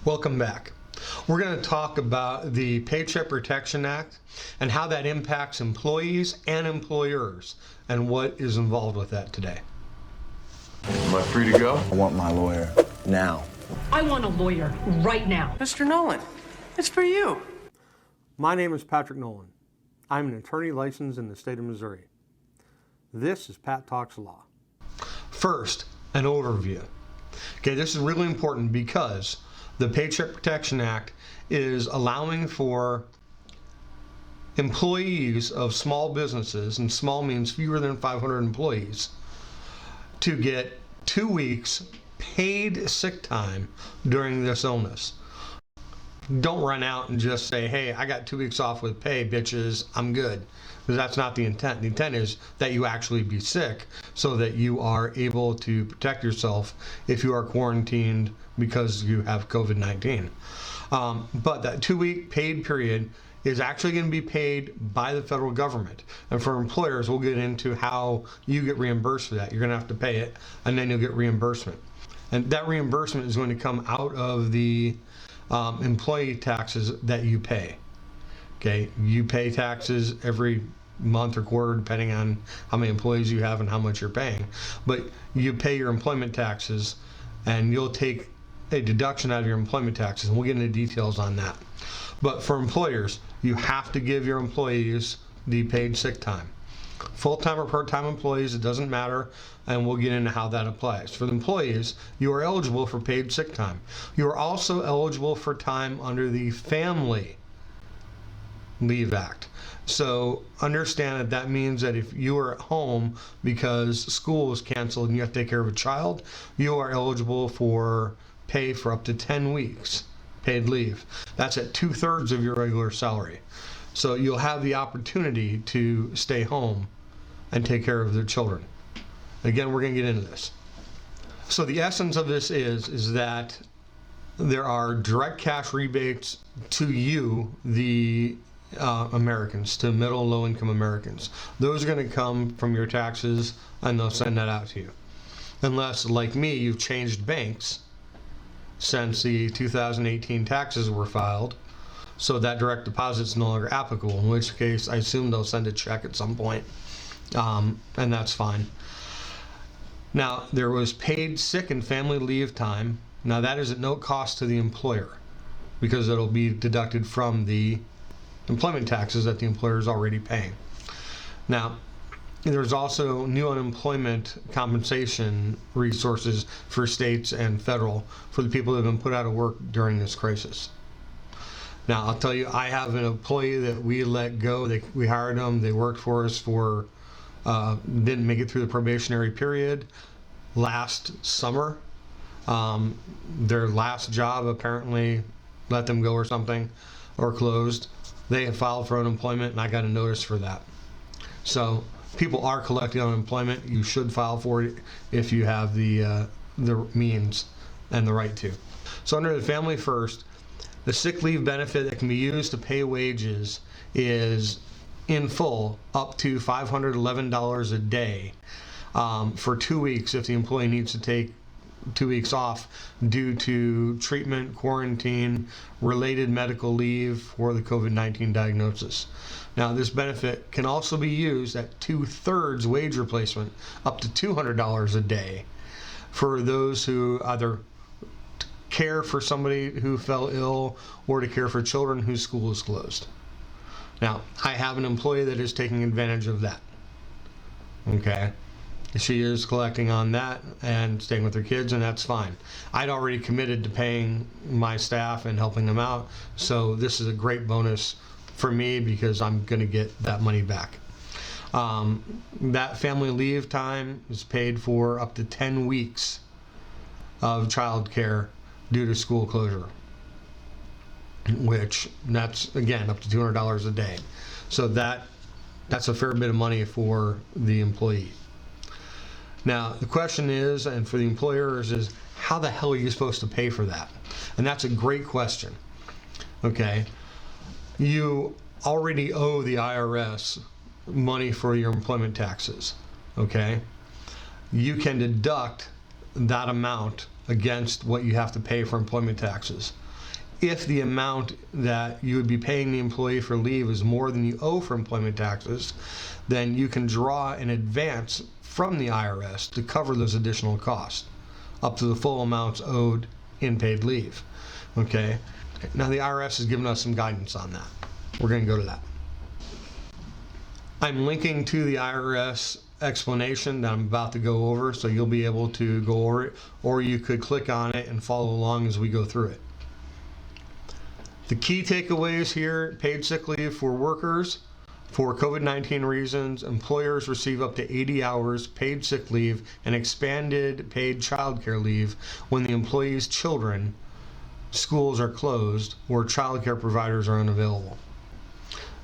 Welcome back. We're going to talk about the Paycheck Protection Act and how that impacts employees and employers and what is involved with that today. Am I free to go? I want my lawyer now. I want a lawyer right now. Mr. Nolan, it's for you. My name is Patrick Nolan. I'm an attorney licensed in the state of Missouri. This is Pat Talks Law. First, an overview. Okay, this is really important because the Paycheck Protection Act is allowing for employees of small businesses, and small means fewer than 500 employees, to get 2 weeks paid sick time during this illness. Don't run out and just say, hey, I got 2 weeks off with pay, bitches, I'm good. Because that's not the intent. The intent is that you actually be sick so that you are able to protect yourself if you are quarantined because you have COVID-19. But that 2 week paid period is actually going to be paid by the federal government. And for employers, we'll get into how you get reimbursed for that. You're going to have to pay it, and then you'll get reimbursement. And that reimbursement is going to come out of the employee taxes that you pay. Okay, you pay taxes every month or quarter depending on how many employees you have and how much you're paying. But you pay your employment taxes, and you'll take a deduction out of your employment taxes, and we'll get into details on that. But for employers, you have to give your employees the paid sick time. Full-time or part-time employees, it doesn't matter, and we'll get into how that applies. For the employees, you are eligible for paid sick time. You are also eligible for time under the Family Leave Act. So understand that that means that if you are at home because school is canceled and you have to take care of a child, you are eligible for pay for up to 10 weeks paid leave. That's at 2/3 of your regular salary. So you'll have the opportunity to stay home and take care of their children. Again, we're going to get into this. So the essence of this is that there are direct cash rebates to you, the Americans, to middle and low income Americans. Those are going to come from your taxes, and they'll send that out to you. Unless, like me, you've changed banks since the 2018 taxes were filed, so that direct deposit is no longer applicable, in which case I assume they'll send a check at some point, and that's fine. Now, there was paid sick and family leave time. Now, that is at no cost to the employer because it'll be deducted from the employment taxes that the employer is already paying. Now, there's also new unemployment compensation resources for states and federal for the people that have been put out of work during this crisis. Now, I'll tell you, I have an employee that we let go. We hired them. They worked for us for, didn't make it through the probationary period last summer. Their last job apparently let them go or something, or closed. They had filed for unemployment, and I got a notice for that. So people are collecting unemployment. You should file for it if you have the means and the right to. So under the Family First, the sick leave benefit that can be used to pay wages is in full up to $511 a day for 2 weeks if the employee needs to take 2 weeks off due to treatment, quarantine, related medical leave for the COVID-19 diagnosis. Now, this benefit can also be used at 2/3 wage replacement, up to $200 a day, for those who either care for somebody who fell ill or to care for children whose school is closed. Now, I have an employee that is taking advantage of that. Okay? She is collecting on that and staying with her kids, and that's fine. I'd already committed to paying my staff and helping them out, so this is a great bonus for me because I'm going to get that money back. That family leave time is paid for up to 10 weeks of child care due to school closure, which that's, again, up to $200 a day. So that's a fair bit of money for the employee. Now, the question is, and for the employers, is how the hell are you supposed to pay for that? And that's a great question. Okay, you already owe the IRS money for your employment taxes. Okay, you can deduct that amount against what you have to pay for employment taxes. If the amount that you would be paying the employee for leave is more than you owe for employment taxes, then you can draw an advance from the IRS to cover those additional costs, up to the full amounts owed in paid leave. Okay? Now the IRS has given us some guidance on that. We're going to go to that. I'm linking to the IRS explanation that I'm about to go over, so you'll be able to go over it, or you could click on it and follow along as we go through it. The key takeaways here: paid sick leave for workers. For COVID-19 reasons, employers receive up to 80 hours paid sick leave and expanded paid childcare leave when the employee's children, schools are closed, or childcare providers are unavailable.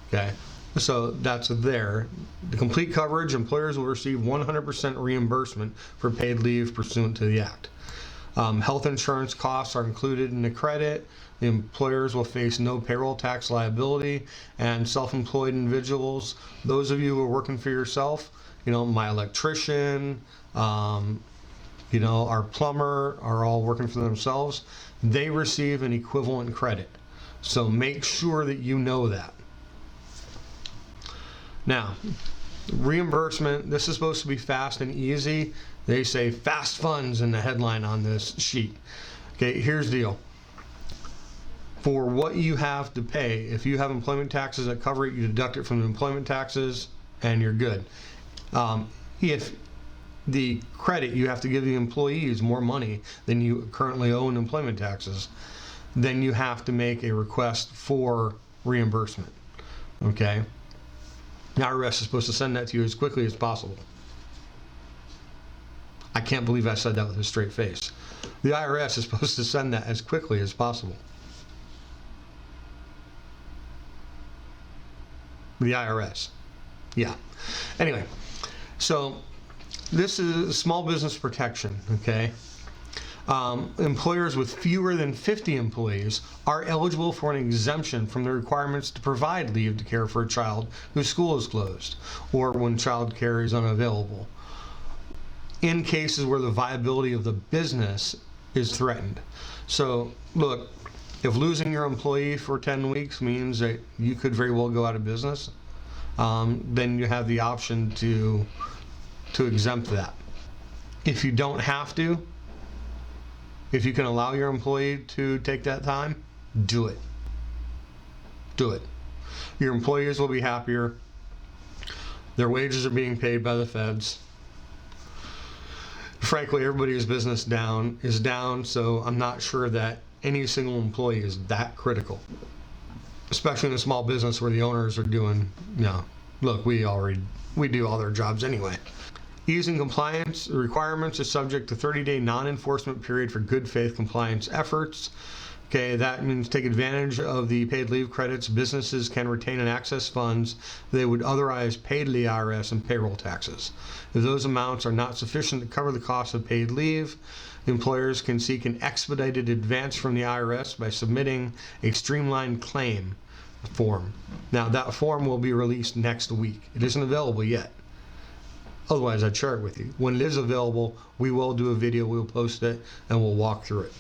Okay, so that's there. The complete coverage: employers will receive 100% reimbursement for paid leave pursuant to the Act. Health insurance costs are included in the credit. The employers will face no payroll tax liability, and self-employed individuals, those of you who are working for yourself, my electrician, our plumber, are all working for themselves, they receive an equivalent credit. So make sure that you know that. Now, reimbursement, this is supposed to be fast and easy. They say fast funds in the headline on this sheet. Okay, here's the deal. For what you have to pay, if you have employment taxes that cover it, you deduct it from the employment taxes and you're good. If the credit, you have to give the employees more money than you currently owe in employment taxes, then you have to make a request for reimbursement. Okay? The IRS is supposed to send that to you as quickly as possible. I can't believe I said that with a straight face. The IRS is supposed to send that as quickly as possible. The IRS. Yeah. Anyway, so this is small business protection, okay? Employers with fewer than 50 employees are eligible for an exemption from the requirements to provide leave to care for a child whose school is closed or when child care is unavailable, in cases where the viability of the business is threatened. So, look, if losing your employee for 10 weeks means that you could very well go out of business, then you have the option to exempt that. If you don't have to, if you can allow your employee to take that time, do it. Do it. Your employees will be happier. Their wages are being paid by the feds. Frankly, everybody's business is down, so I'm not sure that any single employee is that critical, especially in a small business where the owners are doing, look, we do all their jobs anyway. Easing compliance requirements is subject to 30-day non-enforcement period for good faith compliance efforts. Okay, that means take advantage of the paid leave credits. Businesses can retain and access funds they would otherwise pay to the IRS and payroll taxes. If those amounts are not sufficient to cover the cost of paid leave, employers can seek an expedited advance from the IRS by submitting a streamlined claim form. Now, that form will be released next week. It isn't available yet. Otherwise, I'd share it with you. When it is available, we will do a video, we'll post it, and we'll walk through it.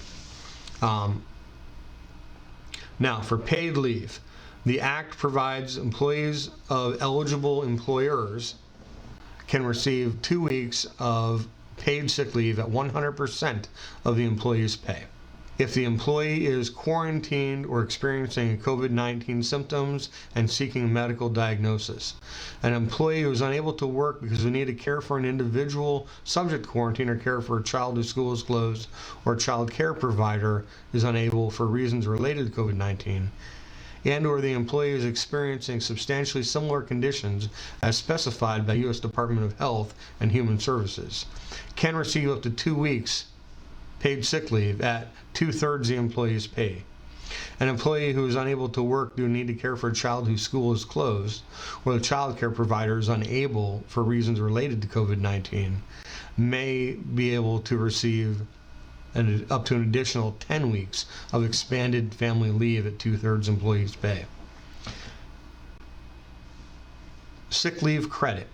Now, for paid leave, the Act provides employees of eligible employers can receive 2 weeks of paid sick leave at 100% of the employee's pay. If the employee is quarantined or experiencing COVID-19 symptoms and seeking a medical diagnosis, an employee who is unable to work because they need to care for an individual subject to quarantine or care for a child whose school is closed, or a child care provider is unable for reasons related to COVID-19, and or the employee is experiencing substantially similar conditions as specified by U.S. Department of Health and Human Services, can receive up to 2 weeks paid sick leave at 2/3 the employee's pay. An employee who is unable to work due to need to care for a child whose school is closed, or the child care provider is unable for reasons related to COVID-19, may be able to receive up to an additional 10 weeks of expanded family leave at 2/3 employee's pay. Sick leave credit.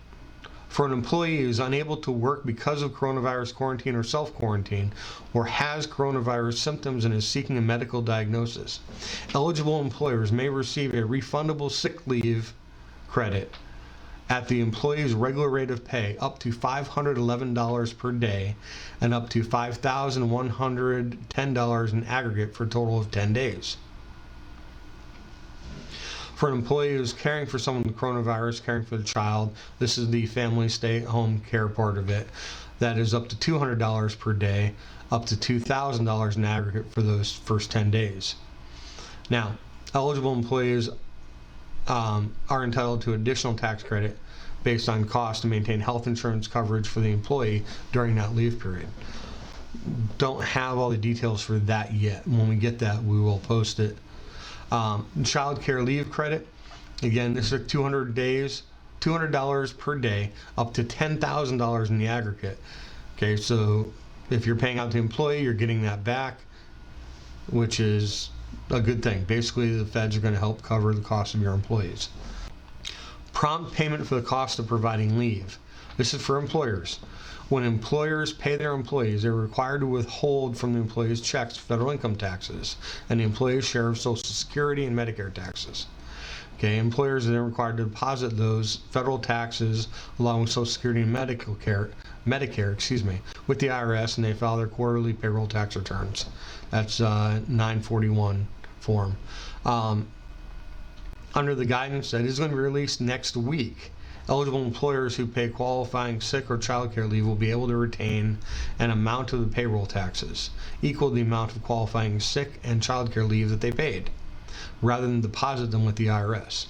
For an employee who is unable to work because of coronavirus quarantine or self-quarantine, or has coronavirus symptoms and is seeking a medical diagnosis, eligible employers may receive a refundable sick leave credit at the employee's regular rate of pay up to $511 per day and up to $5,110 in aggregate for a total of 10 days. For an employee who's caring for someone with coronavirus, caring for the child, this is the family stay-at-home care part of it. That is up to $200 per day, up to $2,000 in aggregate for those first 10 days. Now, eligible employees are entitled to additional tax credit based on cost to maintain health insurance coverage for the employee during that leave period. Don't have all the details for that yet. When we get that, we will post it. Child care leave credit, again, this is $200 per day, up to $10,000 in the aggregate. Okay, so if you're paying out to the employee, you're getting that back, which is a good thing. Basically, the feds are going to help cover the cost of your employees. Prompt payment for the cost of providing leave. This is for employers. When employers pay their employees, they're required to withhold from the employee's checks federal income taxes and the employee's share of Social Security and Medicare taxes. Okay, employers are then required to deposit those federal taxes along with Social Security and Medicare, with the IRS, and they file their quarterly payroll tax returns. That's 941 form. Under the guidance that is going to be released next week, eligible employers who pay qualifying sick or child care leave will be able to retain an amount of the payroll taxes equal to the amount of qualifying sick and child care leave that they paid, rather than deposit them with the IRS.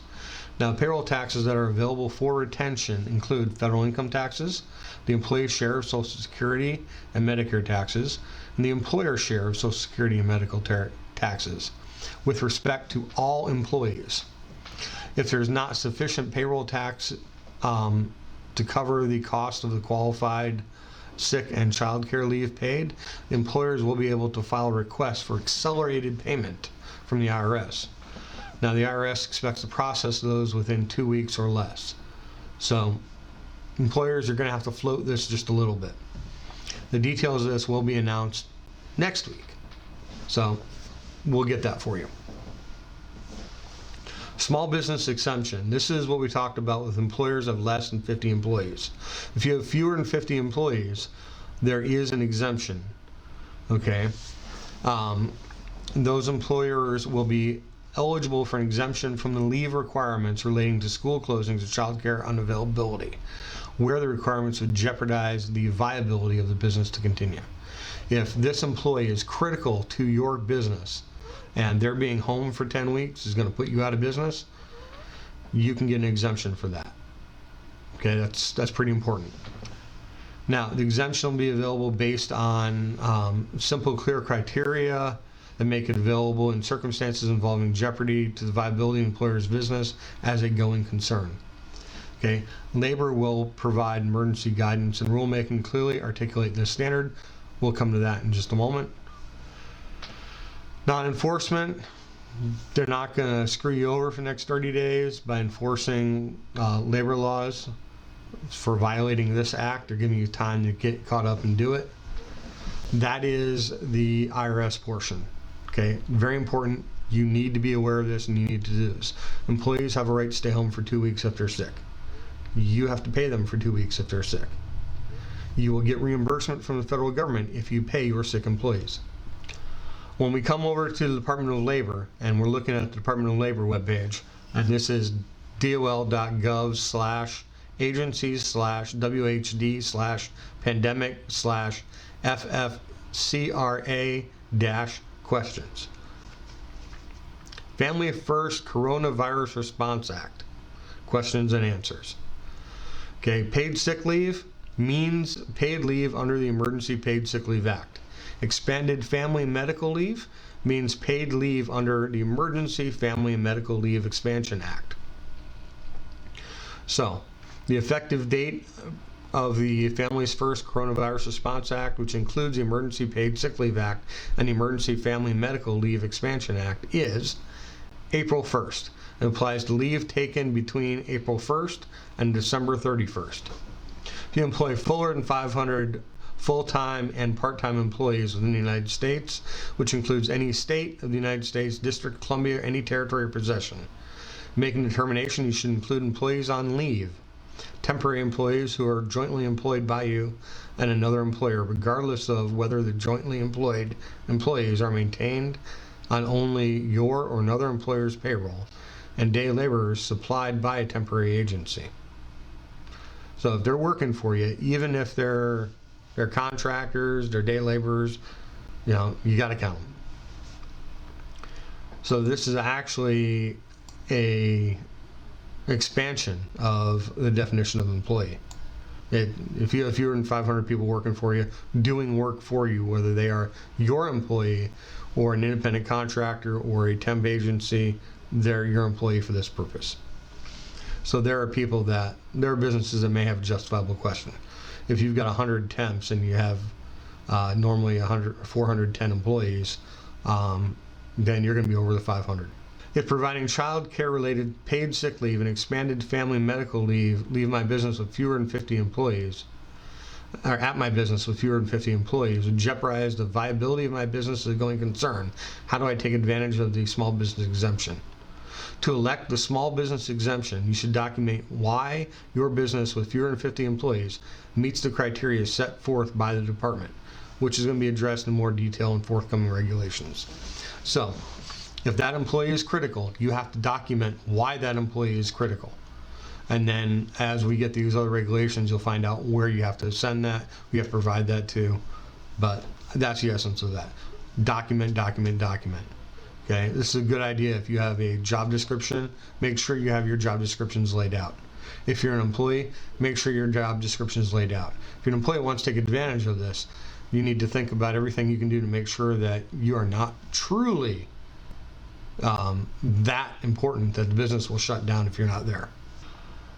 Now, payroll taxes that are available for retention include federal income taxes, the employee's share of Social Security and Medicare taxes, and the employer's share of Social Security and medical taxes, with respect to all employees. If there's not sufficient payroll tax to cover the cost of the qualified sick and child care leave paid, employers will be able to file requests for accelerated payment from the IRS. Now, the IRS expects to process those within 2 weeks or less. So employers are going to have to float this just a little bit. The details of this will be announced next week. So we'll get that for you. Small business exemption. This is what we talked about with employers of less than 50 employees. If you have fewer than 50 employees, there is an exemption. Okay. Those employers will be eligible for an exemption from the leave requirements relating to school closings or child care unavailability, where the requirements would jeopardize the viability of the business to continue. If this employee is critical to your business and they're being home for 10 weeks is going to put you out of business, you can get an exemption for that. Okay, that's pretty important. Now, the exemption will be available based on simple, clear criteria that make it available in circumstances involving jeopardy to the viability of the employer's business as a going concern. Okay, labor will provide emergency guidance and rulemaking clearly articulate this standard. We'll come to that in just a moment. Non-enforcement, they're not going to screw you over for the next 30 days by enforcing labor laws for violating this act. They're giving you time to get caught up and do it. That is the IRS portion. Okay, very important. You need to be aware of this and you need to do this. Employees have a right to stay home for 2 weeks if they're sick. You have to pay them for 2 weeks if they're sick. You will get reimbursement from the federal government if you pay your sick employees. When we come over to the Department of Labor, and we're looking at the Department of Labor webpage, and this is dol.gov/agencies/whd/pandemic/FFCRA-questions. Family First Coronavirus Response Act. Questions and answers. Okay, paid sick leave means paid leave under the Emergency Paid Sick Leave Act. Expanded family medical leave means paid leave under the Emergency Family and Medical Leave Expansion Act. So, the effective date of the Families First Coronavirus Response Act, which includes the Emergency Paid Sick Leave Act and the Emergency Family and Medical Leave Expansion Act, is April 1st. It applies to leave taken between April 1st and December 31st. If you employ fuller than 500 full-time and part-time employees within the United States, which includes any state of the United States, District of Columbia, any territory or possession. Making a determination, you should include employees on leave, temporary employees who are jointly employed by you and another employer, regardless of whether the jointly employed employees are maintained on only your or another employer's payroll, and day laborers supplied by a temporary agency. So if they're working for you, even if they're contractors, they're day laborers, you got to count them. So this is actually a expansion of the definition of employee. If you're in 500 people working for you, doing work for you, whether they are your employee or an independent contractor or a temp agency, they're your employee for this purpose. So there are people there are businesses that may have a justifiable question. If you've got 100 temps and you have normally 410 employees, then you're going to be over the 500. If providing child care related paid sick leave and expanded family medical leave my business with fewer than 50 employees, or at my business with fewer than 50 employees, would jeopardize the viability of my business as a going concern, how do I take advantage of the small business exemption? To elect the small business exemption, you should document why your business with fewer than 50 employees meets the criteria set forth by the department, which is going to be addressed in more detail in forthcoming regulations. So, if that employee is critical, you have to document why that employee is critical. And then as we get these other regulations, you'll find out where you have to send that, you have to provide that to. But that's the essence of that. Document, document, document. Okay, this is a good idea. If you have a job description, make sure you have your job descriptions laid out. If you're an employee, make sure your job description is laid out. If you're an employee who wants to take advantage of this, you need to think about everything you can do to make sure that you are not truly that important that the business will shut down if you're not there.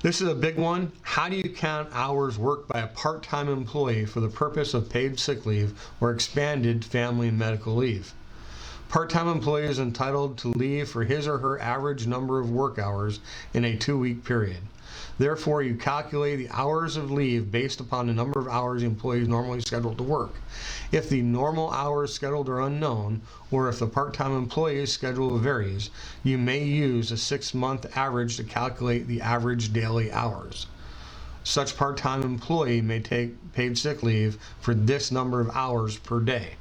This is a big one. How do you count hours worked by a part-time employee for the purpose of paid sick leave or expanded family and medical leave? Part-time employee is entitled to leave for his or her average number of work hours in a 2-week period. Therefore, you calculate the hours of leave based upon the number of hours the employee is normally scheduled to work. If the normal hours scheduled are unknown, or if the part-time employee's schedule varies, you may use a 6-month average to calculate the average daily hours. Such part-time employee may take paid sick leave for this number of hours per day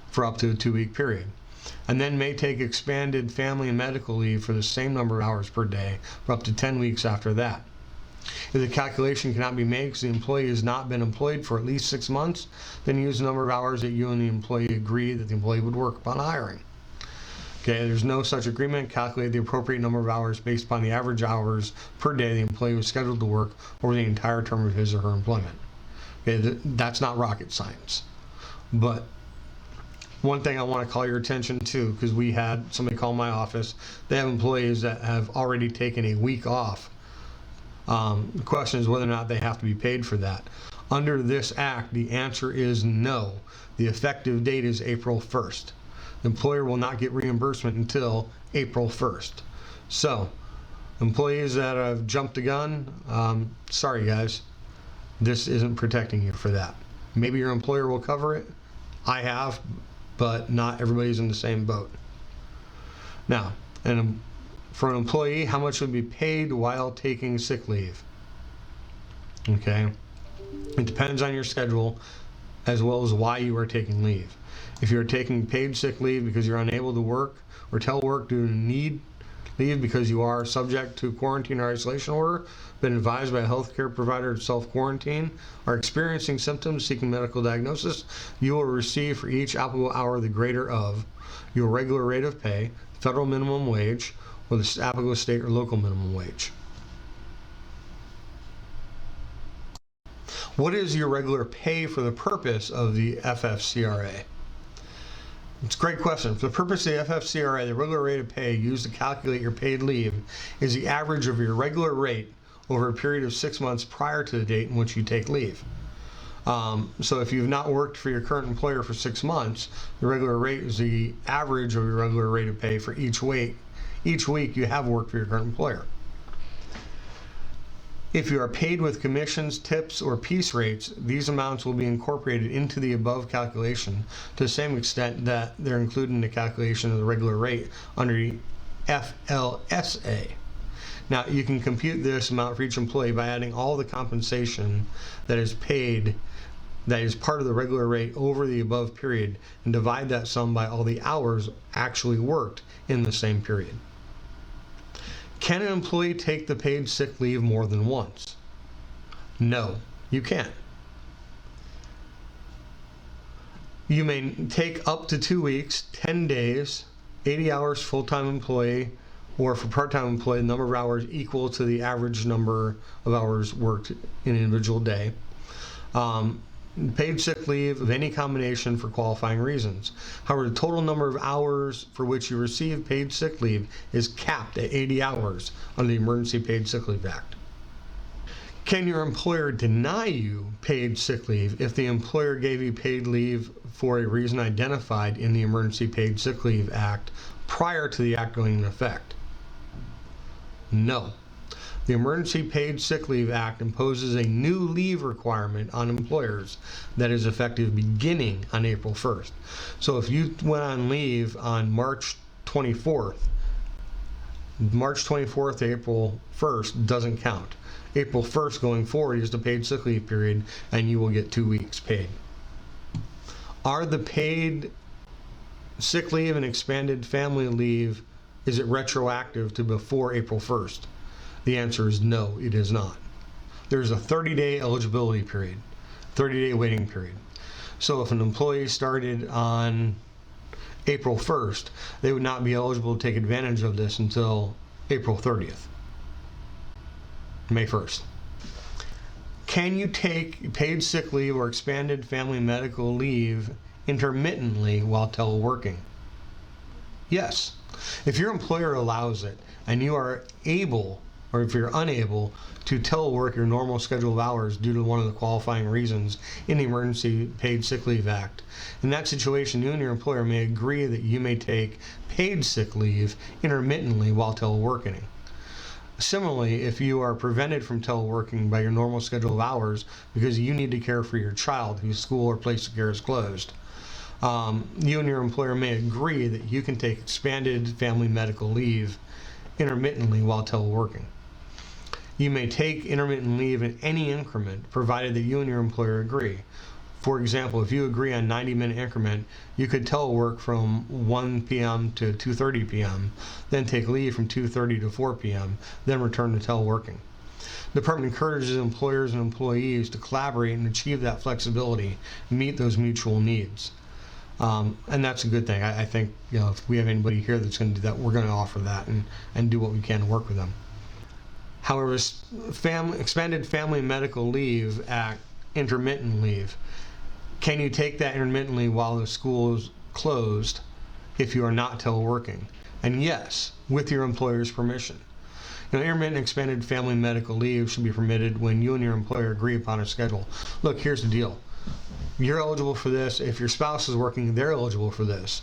for up to a 2-week period, and then may take expanded family and medical leave for the same number of hours per day for up to 10 weeks after that. If the calculation cannot be made because the employee has not been employed for at least 6 months, then use the number of hours that you and the employee agree that the employee would work upon hiring. Okay, there's no such agreement. Calculate the appropriate number of hours based upon the average hours per day the employee was scheduled to work over the entire term of his or her employment. Okay, that's not rocket science. But one thing I want to call your attention to, because we had somebody call my office, they have employees that have already taken a week off. The question is whether or not they have to be paid for that. Under this act, the answer is no. The effective date is April 1st. The employer will not get reimbursement until April 1st. So, employees that have jumped the gun, sorry guys, this isn't protecting you for that. Maybe your employer will cover it. I have, but not everybody's in the same boat. Now, for an employee, how much would be paid while taking sick leave? Okay, it depends on your schedule as well as why you are taking leave. If you're taking paid sick leave because you're unable to work or telework due to need leave because you are subject to quarantine or isolation order, been advised by a healthcare provider to self-quarantine, are experiencing symptoms seeking medical diagnosis, you will receive for each applicable hour the greater of your regular rate of pay, federal minimum wage, or the applicable state or local minimum wage. What is your regular pay for the purpose of the FFCRA? It's a great question. For the purpose of the FFCRA, the regular rate of pay used to calculate your paid leave is the average of your regular rate over a period of 6 months prior to the date in which you take leave. So if you've not worked for your current employer for 6 months, the regular rate is the average of your regular rate of pay for each week you have worked for your current employer. If you are paid with commissions, tips, or piece rates, these amounts will be incorporated into the above calculation to the same extent that they're included in the calculation of the regular rate under the FLSA. Now, you can compute this amount for each employee by adding all the compensation that is paid that is part of the regular rate over the above period and divide that sum by all the hours actually worked in the same period. Can an employee take the paid sick leave more than once? No, you can't. You may take up to 2 weeks, 10 days, 80 hours full-time employee, or for part-time employee, the number of hours equal to the average number of hours worked in an individual day. Paid sick leave of any combination for qualifying reasons. However, the total number of hours for which you receive paid sick leave is capped at 80 hours under the Emergency Paid Sick Leave Act. Can your employer deny you paid sick leave if the employer gave you paid leave for a reason identified in the Emergency Paid Sick Leave Act prior to the act going into effect? No. The Emergency Paid Sick Leave Act imposes a new leave requirement on employers that is effective beginning on April 1st. So if you went on leave on March 24th to April 1st doesn't count. April 1st going forward is the paid sick leave period, and you will get 2 weeks paid. Are the paid sick leave and expanded family leave, is it retroactive to before April 1st? The answer is no, it is not. There's a 30-day eligibility period, 30-day waiting period. So if an employee started on April 1st, they would not be eligible to take advantage of this until April 30th, May 1st. Can you take paid sick leave or expanded family medical leave intermittently while teleworking? Yes. If your employer allows it and you are able, or if you're unable to telework your normal schedule of hours due to one of the qualifying reasons in the Emergency Paid Sick Leave Act, in that situation, you and your employer may agree that you may take paid sick leave intermittently while teleworking. Similarly, if you are prevented from teleworking by your normal schedule of hours because you need to care for your child whose school or place of care is closed, you and your employer may agree that you can take expanded family medical leave intermittently while teleworking. You may take intermittent leave in any increment, provided that you and your employer agree. For example, if you agree on 90-minute increment, you could telework from 1 p.m. to 2:30 p.m., then take leave from 2:30 to 4 p.m., then return to teleworking. The department encourages employers and employees to collaborate and achieve that flexibility, meet those mutual needs. And that's a good thing. I think, if we have anybody here that's going to do that, we're going to offer that and do what we can to work with them. However, Expanded Family Medical Leave Act, intermittent leave, can you take that intermittently while the school is closed if you are not teleworking? And yes, with your employer's permission. Intermittent expanded family medical leave should be permitted when you and your employer agree upon a schedule. Look, here's the deal. You're eligible for this. If your spouse is working, they're eligible for this.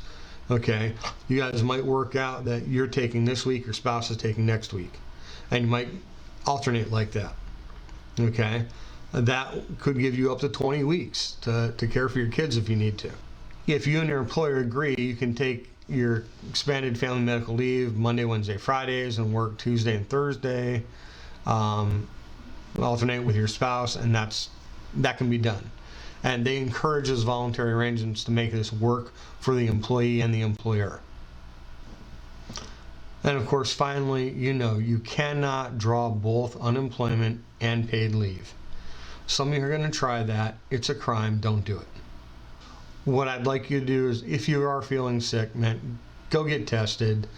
Okay? You guys might work out that you're taking this week, your spouse is taking next week. And you might alternate like that. Okay? That could give you up to 20 weeks to care for your kids if you need to. If you and your employer agree, you can take your expanded family medical leave Monday, Wednesday, Fridays, and work Tuesday and Thursday. Alternate with your spouse, and that can be done. And they encourage those voluntary arrangements to make this work for the employee and the employer. And of course, finally, you cannot draw both unemployment and paid leave. Some of you are going to try that. It's a crime. Don't do it. What I'd like you to do is, if you are feeling sick, man, go get tested.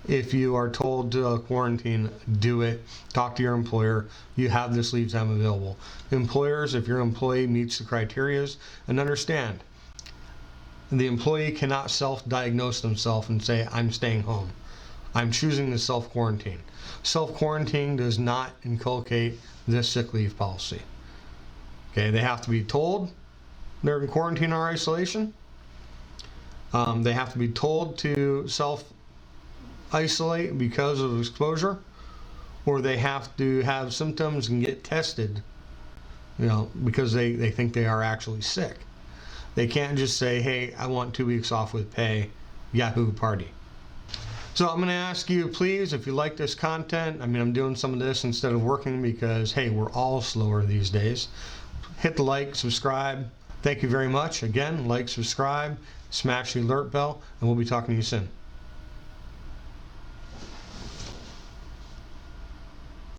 If you are told to quarantine, do it. Talk to your employer. You have this leave time available. Employers, if your employee meets the criteria, and understand, the employee cannot self-diagnose themselves and say, I'm staying home. I'm choosing to self-quarantine. Self-quarantine does not inculcate this sick leave policy. Okay, they have to be told they're in quarantine or isolation. They have to be told to self-isolate because of exposure, or they have to have symptoms and get tested, because they think they are actually sick. They can't just say, hey, I want 2 weeks off with pay, Yahoo party. So I'm going to ask you, please, if you like this content, I'm doing some of this instead of working because, hey, we're all slower these days. Hit the like, subscribe. Thank you very much. Again, like, subscribe, smash the alert bell, and we'll be talking to you soon.